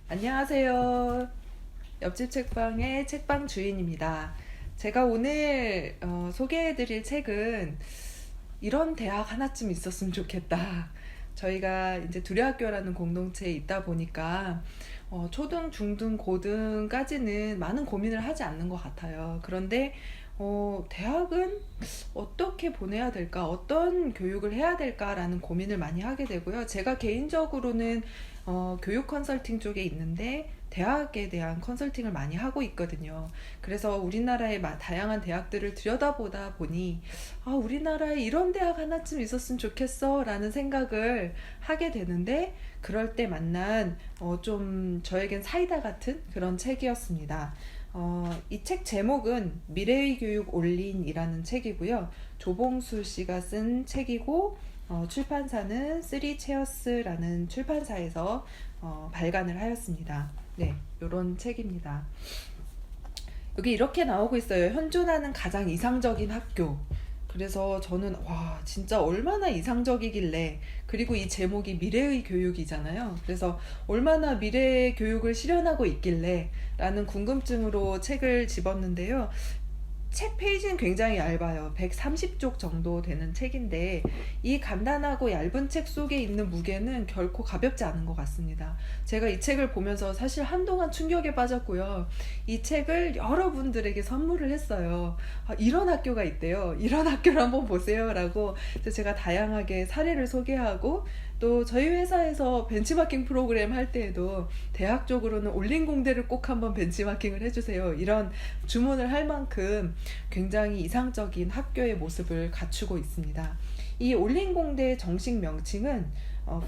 안녕하세요. 옆집 책방의 책방 주인입니다. 제가 오늘 소개해드릴 책은 이런 대학 하나쯤 있었으면 좋겠다. 저희가 이제 두레학교라는 공동체에 있다 보니까 초등, 중등, 고등까지는 많은 고민을 하지 않는 것 같아요. 그런데 대학은 어떻게 보내야 될까, 어떤 교육을 해야 될까라는 고민을 많이 하게 되고요. 제가 개인적으로는 교육 컨설팅 쪽에 있는데 대학에 대한 컨설팅을 많이 하고 있거든요. 그래서 우리나라의 다양한 대학들을 들여다보다 보니 우리나라에 이런 대학 하나쯤 있었으면 좋겠어 라는 생각을 하게 되는데, 그럴 때 만난 좀 저에겐 사이다 같은 그런 책이었습니다. 이 책 제목은 미래의 교육 온린이라는 책이고요. 조봉수 씨가 쓴 책이고, 출판사는 쓰리체어스라는 출판사에서 발간을 하였습니다. 네, 요런 책입니다. 여기 이렇게 나오고 있어요. 현존하는 가장 이상적인 학교. 그래서 저는 와, 진짜 얼마나 이상적이길래, 그리고 이 제목이 미래의 교육이잖아요. 그래서 얼마나 미래의 교육을 실현하고 있길래 라는 궁금증으로 책을 집었는데요. 책 페이지는 굉장히 얇아요. 130쪽 정도 되는 책인데, 이 간단하고 얇은 책 속에 있는 무게는 결코 가볍지 않은 것 같습니다. 제가 이 책을 보면서 사실 한동안 충격에 빠졌고요. 이 책을 여러분들에게 선물을 했어요. 이런 학교가 있대요. 이런 학교를 한번 보세요 라고. 그래서 제가 다양하게 사례를 소개하고, 또 저희 회사에서 벤치마킹 프로그램 할 때에도 대학 쪽으로는 올린공대를 꼭 한번 벤치마킹을 해주세요, 이런 주문을 할 만큼 굉장히 이상적인 학교의 모습을 갖추고 있습니다. 이 올린공대의 정식 명칭은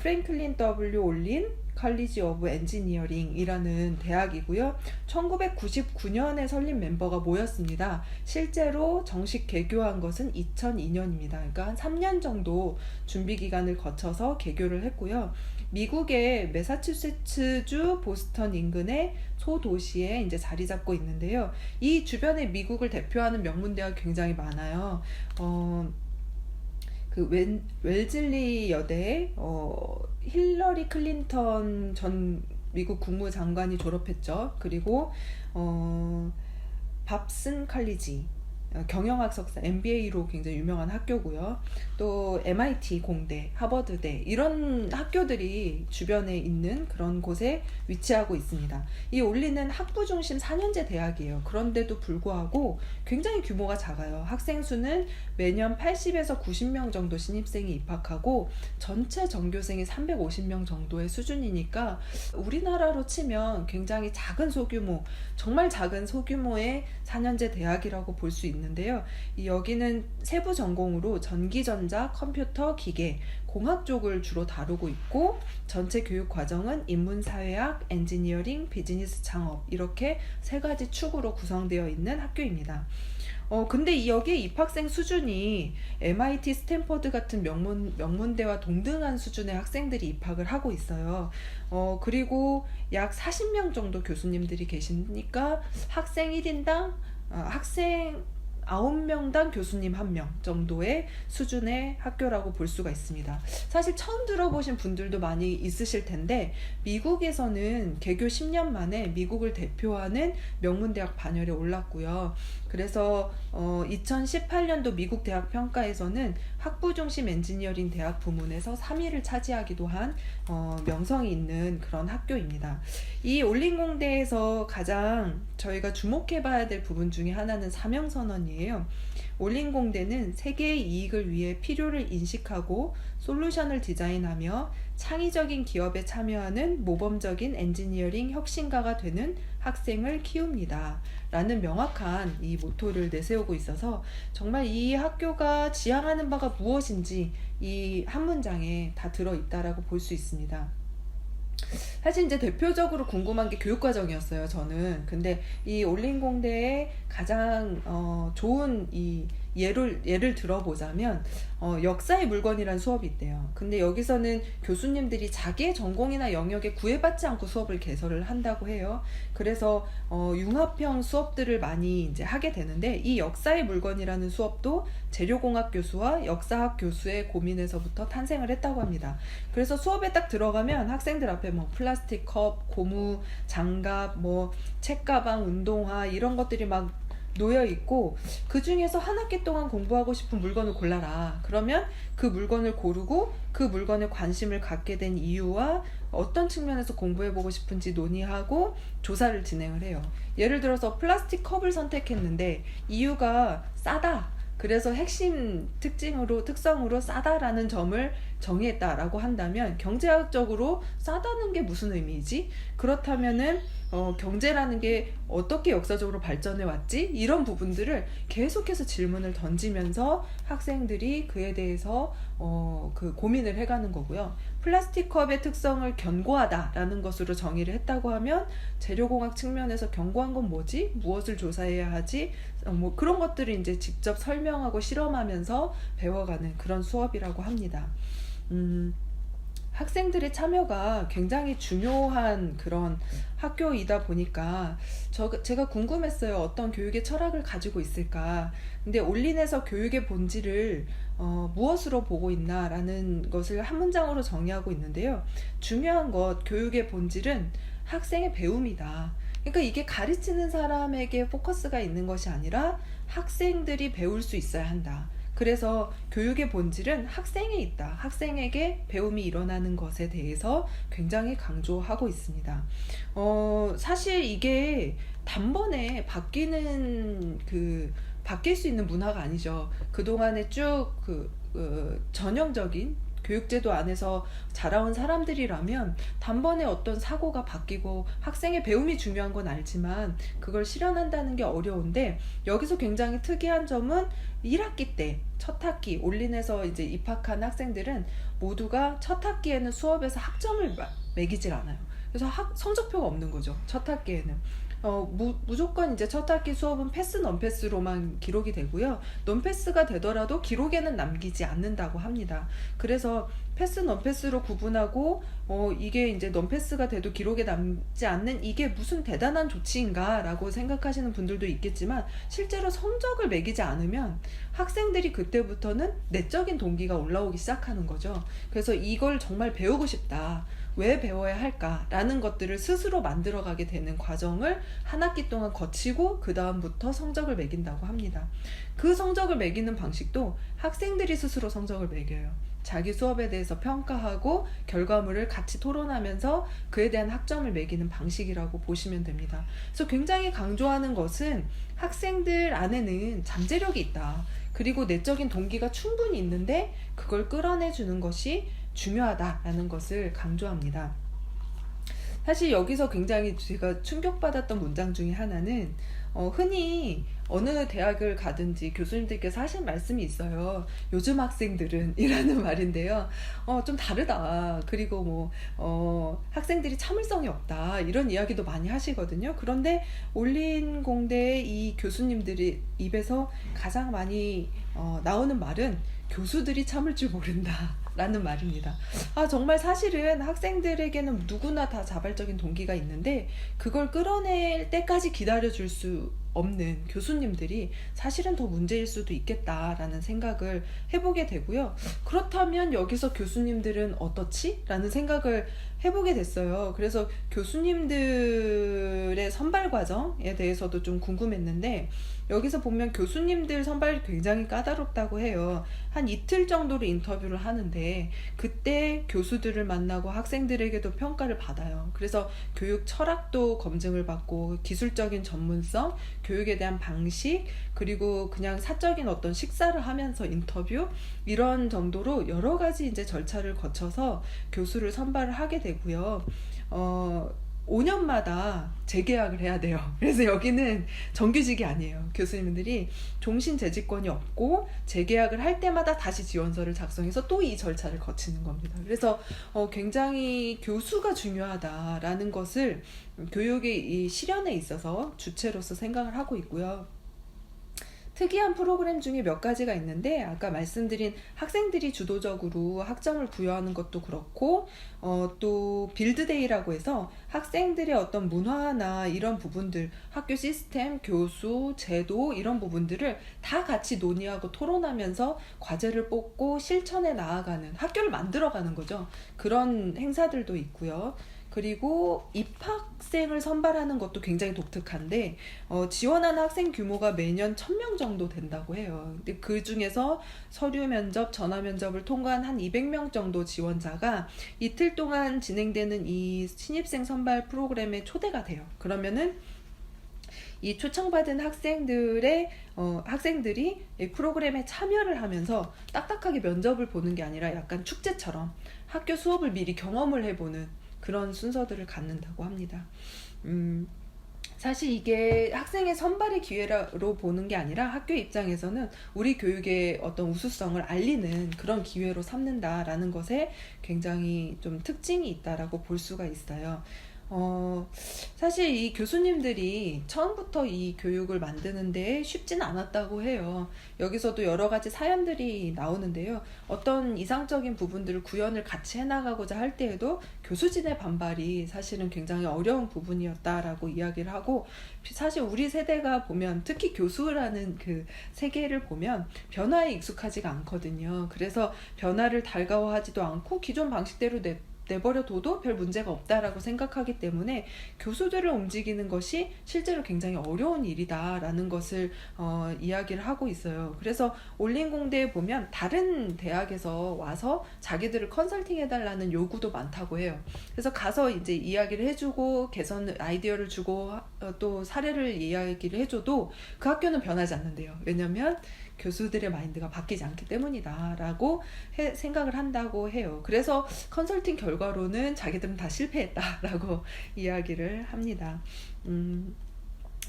프랭클린 W. 올린 칼리지 오브 엔지니어링이라는 대학이고요. 1999년에 설립 멤버가 모였습니다. 실제로 정식 개교한 것은 2002년입니다. 그러니까 한 3년 정도 준비 기간을 거쳐서 개교를 했고요. 미국의 매사추세츠주 보스턴 인근의 소도시에 이제 자리 잡고 있는데요. 이 주변에 미국을 대표하는 명문대학 굉장히 많아요. 웰즐리 여대에 힐러리 클린턴 전 미국 국무장관이 졸업했죠. 그리고 밥슨 칼리지, 경영학 석사 MBA로 굉장히 유명한 학교고요. 또 MIT 공대, 하버드대, 이런 학교들이 주변에 있는 그런 곳에 위치하고 있습니다. 이 올리는 학부 중심 4년제 대학이에요. 그런데도 불구하고 굉장히 규모가 작아요. 학생 수는 매년 80에서 90명 정도 신입생이 입학하고, 전체 전교생이 350명 정도의 수준이니까 우리나라로 치면 굉장히 작은 소규모, 정말 작은 소규모의 4년제 대학이라고 볼 수 있는데요. 여기는 세부 전공으로 전기전자, 컴퓨터, 기계, 공학 쪽을 주로 다루고 있고, 전체 교육 과정은 인문사회학, 엔지니어링, 비즈니스 창업, 이렇게 세 가지 축으로 구성되어 있는 학교입니다. 근데 여기 입학생 수준이 MIT, 스탠퍼드 같은 명문대와 동등한 수준의 학생들이 입학을 하고 있어요. 그리고 약 40명 정도 교수님들이 계시니까 학생 1인당 학생 9명당 교수님 1명 정도의 수준의 학교라고 볼 수가 있습니다. 사실 처음 들어보신 분들도 많이 있으실 텐데, 미국에서는 개교 10년 만에 미국을 대표하는 명문대학 반열에 올랐고요. 그래서 2018년도 미국 대학 평가에서는 학부 중심 엔지니어링 대학 부문에서 3위를 차지하기도 한 명성이 있는 그런 학교입니다. 이 올린공대에서 가장 저희가 주목해봐야 될 부분 중에 하나는 사명선언이에요. 올린공대는 세계의 이익을 위해 필요를 인식하고 솔루션을 디자인하며 창의적인 기업에 참여하는 모범적인 엔지니어링 혁신가가 되는 학생을 키웁니다 라는 명확한 이 모토를 내세우고 있어서, 정말 이 학교가 지향하는 바가 무엇인지 이 한 문장에 다 들어있다라고 볼 수 있습니다. 사실 이제 대표적으로 궁금한 게 교육과정이었어요, 저는. 근데 이 올린공대의 가장 좋은 이 예를 들어보자면 역사의 물건이라는 수업이 있대요. 근데 여기서는 교수님들이 자기의 전공이나 영역에 구애받지 않고 수업을 개설을 한다고 해요. 그래서 융합형 수업들을 많이 이제 하게 되는데, 이 역사의 물건이라는 수업도 재료공학 교수와 역사학 교수의 고민에서부터 탄생을 했다고 합니다. 그래서 수업에 딱 들어가면 학생들 앞에 뭐 플라스틱 컵, 고무, 장갑, 뭐 책가방, 운동화 이런 것들이 막 놓여 있고, 그 중에서 한 학기 동안 공부하고 싶은 물건을 골라라. 그러면 그 물건을 고르고 그 물건에 관심을 갖게 된 이유와 어떤 측면에서 공부해보고 싶은지 논의하고 조사를 진행을 해요. 예를 들어서 플라스틱 컵을 선택했는데 이유가 싸다. 그래서 핵심 특성으로 싸다라는 점을 정의했다라고 한다면, 경제학적으로 싸다는 게 무슨 의미이지? 그렇다면은 경제라는 게 어떻게 역사적으로 발전해 왔지? 이런 부분들을 계속해서 질문을 던지면서 학생들이 그에 대해서 그 고민을 해가는 거고요. 플라스틱 컵의 특성을 견고하다라는 것으로 정의를 했다고 하면, 재료공학 측면에서 견고한 건 뭐지? 무엇을 조사해야 하지? 뭐 그런 것들을 이제 직접 설명하고 실험하면서 배워가는 그런 수업이라고 합니다. 학생들의 참여가 굉장히 중요한 그런 학교이다 보니까 제가 궁금했어요. 어떤 교육의 철학을 가지고 있을까? 근데 올린에서 교육의 본질을 무엇으로 보고 있나라는 것을 한 문장으로 정의하고 있는데요. 중요한 것, 교육의 본질은 학생의 배움이다. 그러니까 이게 가르치는 사람에게 포커스가 있는 것이 아니라 학생들이 배울 수 있어야 한다. 그래서 교육의 본질은 학생에 있다. 학생에게 배움이 일어나는 것에 대해서 굉장히 강조하고 있습니다. 사실 이게 단번에 바뀔 수 있는 문화가 아니죠. 그동안에 쭉 전형적인 교육제도 안에서 자라온 사람들이라면 단번에 어떤 사고가 바뀌고, 학생의 배움이 중요한 건 알지만 그걸 실현한다는 게 어려운데, 여기서 굉장히 특이한 점은 1학기 때, 첫 학기 올린에서 이제 입학한 학생들은 모두가 첫 학기에는 수업에서 학점을 매기질 않아요. 그래서 성적표가 없는 거죠, 첫 학기에는. 무조건 이제 첫 학기 수업은 패스 넌패스로만 기록이 되고요. 넌패스가 되더라도 기록에는 남기지 않는다고 합니다. 그래서 패스 넌패스로 구분하고 이게 이제 넌패스가 돼도 기록에 남지 않는 이게 무슨 대단한 조치인가 라고 생각하시는 분들도 있겠지만, 실제로 성적을 매기지 않으면 학생들이 그때부터는 내적인 동기가 올라오기 시작하는 거죠. 그래서 이걸 정말 배우고 싶다, 왜 배워야 할까라는 것들을 스스로 만들어가게 되는 과정을 한 학기 동안 거치고 그 다음부터 성적을 매긴다고 합니다. 그 성적을 매기는 방식도 학생들이 스스로 성적을 매겨요. 자기 수업에 대해서 평가하고 결과물을 같이 토론하면서 그에 대한 학점을 매기는 방식이라고 보시면 됩니다. 그래서 굉장히 강조하는 것은 학생들 안에는 잠재력이 있다. 그리고 내적인 동기가 충분히 있는데 그걸 끌어내주는 것이 중요하다라는 것을 강조합니다. 사실 여기서 굉장히 제가 충격받았던 문장 중에 하나는, 흔히 어느 대학을 가든지 교수님들께서 하신 말씀이 있어요. 요즘 학생들은 이라는 말인데요. 좀 다르다. 그리고 학생들이 참을성이 없다. 이런 이야기도 많이 하시거든요. 그런데 올린 공대의 이 교수님들이 입에서 가장 많이 나오는 말은 교수들이 참을 줄 모른다 라는 말입니다. 정말 사실은 학생들에게는 누구나 다 자발적인 동기가 있는데 그걸 끌어낼 때까지 기다려줄 수 없는 교수님들이 사실은 더 문제일 수도 있겠다라는 생각을 해보게 되고요. 그렇다면 여기서 교수님들은 어떻지? 라는 생각을 해보게 됐어요. 그래서 교수님들의 선발 과정에 대해서도 좀 궁금했는데, 여기서 보면 교수님들 선발이 굉장히 까다롭다고 해요. 한 이틀 정도로 인터뷰를 하는데 그때 교수들을 만나고 학생들에게도 평가를 받아요. 그래서 교육 철학도 검증을 받고, 기술적인 전문성, 교육에 대한 방식, 그리고 그냥 사적인 어떤 식사를 하면서 인터뷰, 이런 정도로 여러 가지 이제 절차를 거쳐서 교수를 선발을 하게 되고요. 5년마다 재계약을 해야 돼요. 그래서 여기는 정규직이 아니에요. 교수님들이 종신 재직권이 없고 재계약을 할 때마다 다시 지원서를 작성해서 또 이 절차를 거치는 겁니다. 그래서 굉장히 교수가 중요하다라는 것을 교육의 이 실현에 있어서 주체로서 생각을 하고 있고요. 특이한 프로그램 중에 몇 가지가 있는데 아까 말씀드린 학생들이 주도적으로 학점을 부여하는 것도 그렇고 또 빌드데이라고 해서 학생들의 어떤 문화나 이런 부분들, 학교 시스템, 교수, 제도 이런 부분들을 다 같이 논의하고 토론하면서 과제를 뽑고 실천에 나아가는, 학교를 만들어가는 거죠. 그런 행사들도 있고요. 그리고 입학생을 선발하는 것도 굉장히 독특한데 지원하는 학생 규모가 매년 1000명 정도 된다고 해요. 근데 그 중에서 서류 면접, 전화 면접을 통과한 한 200명 정도 지원자가 이틀 동안 진행되는 이 신입생 선발 프로그램에 초대가 돼요. 그러면은 이 초청받은 학생들이 이 프로그램에 참여를 하면서 딱딱하게 면접을 보는 게 아니라 약간 축제처럼 학교 수업을 미리 경험을 해보는 그런 순서들을 갖는다고 합니다. 사실 이게 학생의 선발의 기회로 보는 게 아니라 학교 입장에서는 우리 교육의 어떤 우수성을 알리는 그런 기회로 삼는다라는 것에 굉장히 좀 특징이 있다라고 볼 수가 있어요. 사실 이 교수님들이 처음부터 이 교육을 만드는데 쉽진 않았다고 해요. 여기서도 여러 가지 사연들이 나오는데요. 어떤 이상적인 부분들을 구현을 같이 해나가고자 할 때에도 교수진의 반발이 사실은 굉장히 어려운 부분이었다라고 이야기를 하고, 사실 우리 세대가 보면 특히 교수라는 그 세계를 보면 변화에 익숙하지가 않거든요. 그래서 변화를 달가워하지도 않고 기존 방식대로 내버려둬도 별 문제가 없다라고 생각하기 때문에 교수들을 움직이는 것이 실제로 굉장히 어려운 일이다라는 것을 이야기를 하고 있어요. 그래서 올림공대에 보면 다른 대학에서 와서 자기들을 컨설팅 해달라는 요구도 많다고 해요. 그래서 가서 이제 이야기를 해주고 개선 아이디어를 주고 또 사례를 이야기를 해줘도 그 학교는 변하지 않는데요. 왜냐면 교수들의 마인드가 바뀌지 않기 때문이다 라고 생각을 한다고 해요. 그래서 컨설팅 결과로는 자기들은 다 실패했다라고 이야기를 합니다.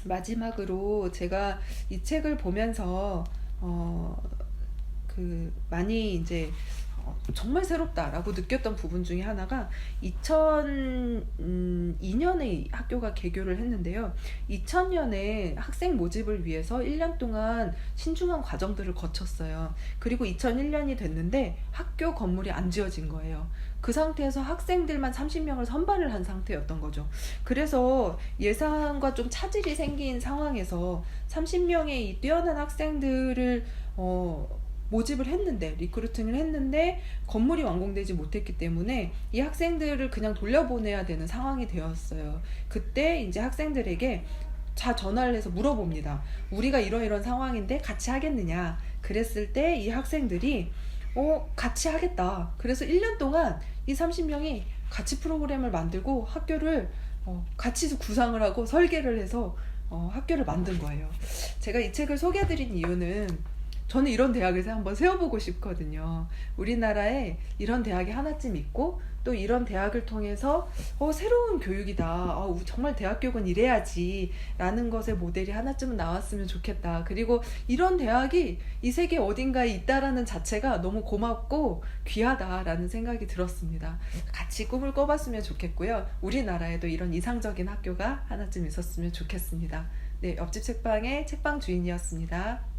마지막으로 제가 이 책을 보면서 많이 이제 정말 새롭다라고 느꼈던 부분 중에 하나가 2002년에 학교가 개교를 했는데요. 2000년에 학생 모집을 위해서 1년 동안 신중한 과정들을 거쳤어요. 그리고 2001년이 됐는데 학교 건물이 안 지어진 거예요. 그 상태에서 학생들만 30명을 선발을 한 상태였던 거죠. 그래서 예상과 좀 차질이 생긴 상황에서 30명의 이 뛰어난 학생들을 모집을 했는데, 리크루팅을 했는데 건물이 완공되지 못했기 때문에 이 학생들을 그냥 돌려보내야 되는 상황이 되었어요. 그때 이제 학생들에게 전화를 해서 물어봅니다. 우리가 이런 상황인데 같이 하겠느냐. 그랬을 때 이 학생들이 같이 하겠다. 그래서 1년 동안 이 30명이 같이 프로그램을 만들고 학교를 같이 구상을 하고 설계를 해서 학교를 만든 거예요. 제가 이 책을 소개해드린 이유는 저는 이런 대학을 한번 세워보고 싶거든요. 우리나라에 이런 대학이 하나쯤 있고 또 이런 대학을 통해서 새로운 교육이다. 정말 대학 교육은 이래야지 라는 것의 모델이 하나쯤은 나왔으면 좋겠다. 그리고 이런 대학이 이 세계 어딘가에 있다라는 자체가 너무 고맙고 귀하다라는 생각이 들었습니다. 같이 꿈을 꿔봤으면 좋겠고요. 우리나라에도 이런 이상적인 학교가 하나쯤 있었으면 좋겠습니다. 네, 옆집 책방의 책방 주인이었습니다.